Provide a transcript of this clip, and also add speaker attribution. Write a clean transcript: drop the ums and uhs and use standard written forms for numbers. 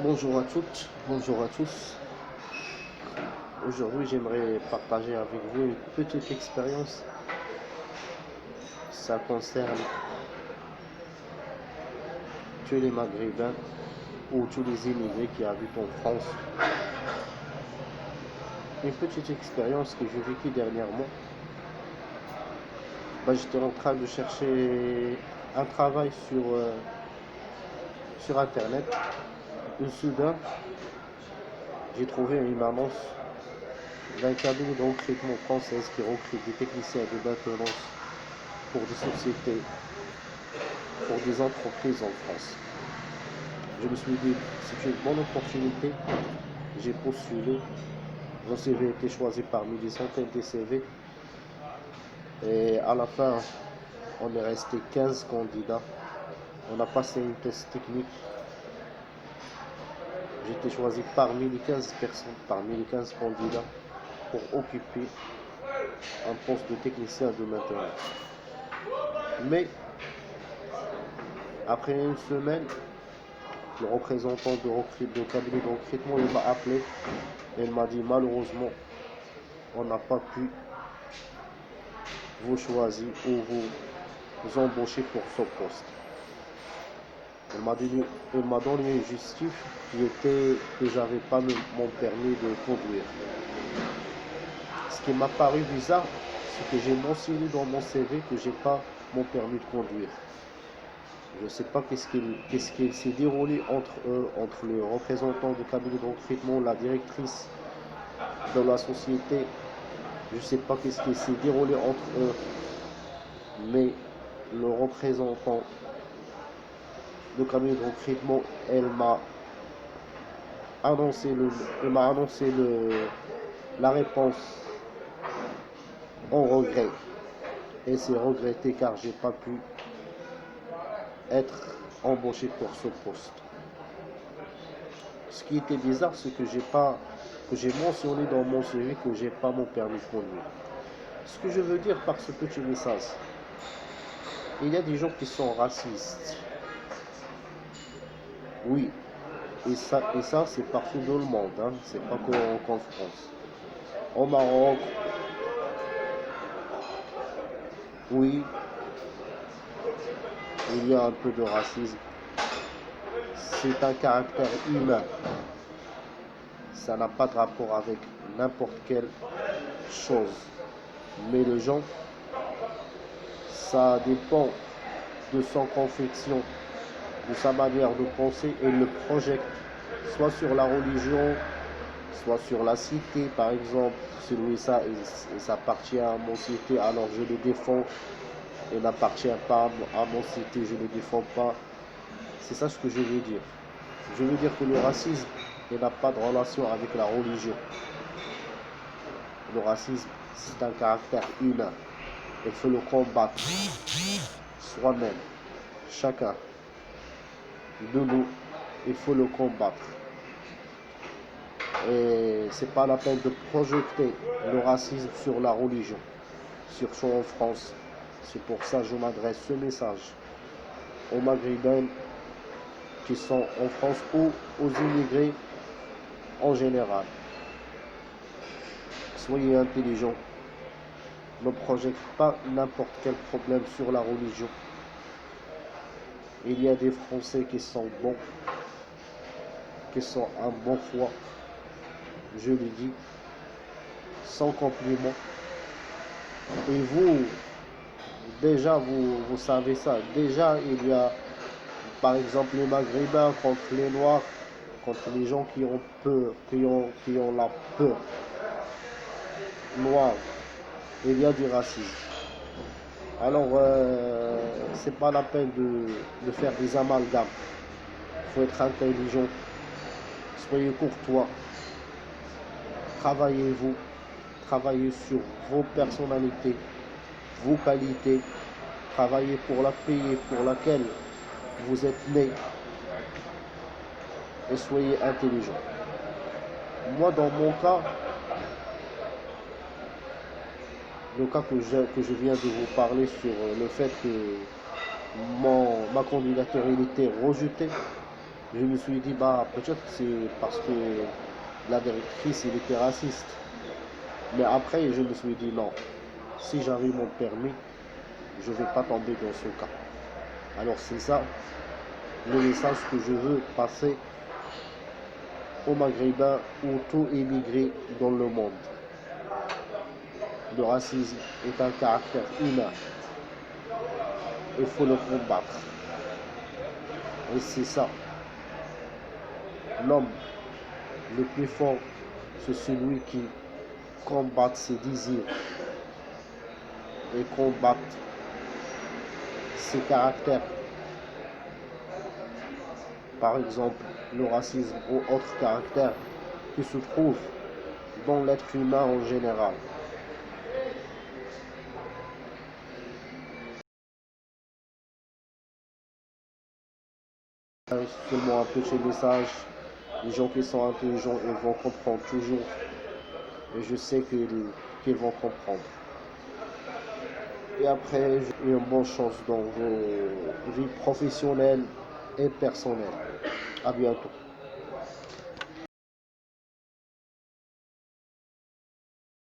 Speaker 1: Bonjour à toutes, bonjour à tous. Aujourd'hui, j'aimerais partager avec vous une petite expérience. Ça concerne tous les Maghrébins ou tous les immigrés qui habitent en France. Une petite expérience que j'ai vécue dernièrement. J'étais en train de chercher un travail sur Internet. Et soudain, j'ai trouvé une annonce d'un cabinet de recrutement française qui recrute des techniciens de maintenance pour des sociétés, pour des entreprises en France. Je me suis dit, c'est une bonne opportunité. J'ai postulé. Mon CV a été choisi parmi des centaines de CV. Et à la fin, on est resté 15 candidats. On a passé une test technique. J'ai été choisi parmi les 15 personnes, parmi les 15 candidats, pour occuper un poste de technicien de maintenance. Mais après une semaine, le représentant de cabinet de recrutement il m'a appelé et il m'a dit malheureusement on n'a pas pu vous choisir ou vous embaucher pour ce poste. Il m'a donné une justif qui était que j'avais pas mon permis de conduire. Ce qui m'a paru bizarre, c'est que j'ai mentionné dans mon CV que j'ai pas mon permis de conduire. Je ne sais pas qu'est-ce qui s'est déroulé entre eux, entre le représentant du cabinet de recrutement, la directrice de la société. Je ne sais pas qu'est-ce qui s'est déroulé entre eux, mais le représentant du cabinet de recrutement, elle m'a annoncé la réponse en regret. Et c'est regretté car j'ai pas pu être embauché pour ce poste. Ce qui était bizarre, c'est que j'ai mentionné dans mon CV que j'ai pas mon permis de conduire. Ce que je veux dire par ce petit message, il y a des gens qui sont racistes. Oui, et ça c'est partout dans le monde, hein. C'est pas qu'en France. Au Maroc, oui, il y a un peu de racisme. C'est un caractère humain. Ça n'a pas de rapport avec n'importe quelle chose. Mais les gens, ça dépend de son confection, de sa manière de penser et le projette soit sur la religion, soit sur la cité, par exemple. Celui ça, il s'appartient à mon cité, alors je le défends. Il n'appartient pas à mon cité, je ne le défends pas. C'est ça ce que je veux dire. Je veux dire que le racisme n'a pas de relation avec la religion. Le racisme, c'est un caractère humain. Il faut le combattre soi-même. Chacun de nous, il faut le combattre. Et c'est pas la peine de projeter le racisme sur la religion, surtout en France. C'est pour ça que je m'adresse ce message aux Maghrébins qui sont en France ou aux immigrés en général. Soyez intelligents. Ne projette pas n'importe quel problème sur la religion. Il y a des Français qui sont bons, qui sont en bon foi. Je le dis, sans compliment. Et vous, déjà, vous savez ça. Déjà, il y a, par exemple, les Maghrébins contre les Noirs, contre les gens qui ont peur, qui ont la peur noire. Il y a du racisme. Alors, c'est pas la peine de faire des amalgames. Il faut être intelligent. Soyez courtois. Travaillez-vous. Travaillez sur vos personnalités, vos qualités. Travaillez pour la pays pour laquelle vous êtes né. Et soyez intelligent. Moi, dans mon cas, le cas que je viens de vous parler sur le fait que ma candidature il était rejetée, Je me suis dit, bah, peut-être c'est parce que la directrice, elle était raciste. Mais après, je me suis dit, non, si j'avais mon permis, je ne vais pas tomber dans ce cas. Alors c'est ça le message que je veux passer aux Maghrébins ou tout émigré dans le monde. Le racisme est un caractère humain. Il faut le combattre. Et c'est ça. L'homme le plus fort, c'est celui qui combat ses désirs et combat ses caractères. Par exemple, le racisme ou autres caractères qui se trouvent dans l'être humain en général. Seulement un petit message. Les gens qui sont intelligents, ils vont comprendre toujours. Et je sais qu'ils vont comprendre. Et après, j'ai une bonne chance dans vos vies professionnelles et personnelles. À bientôt.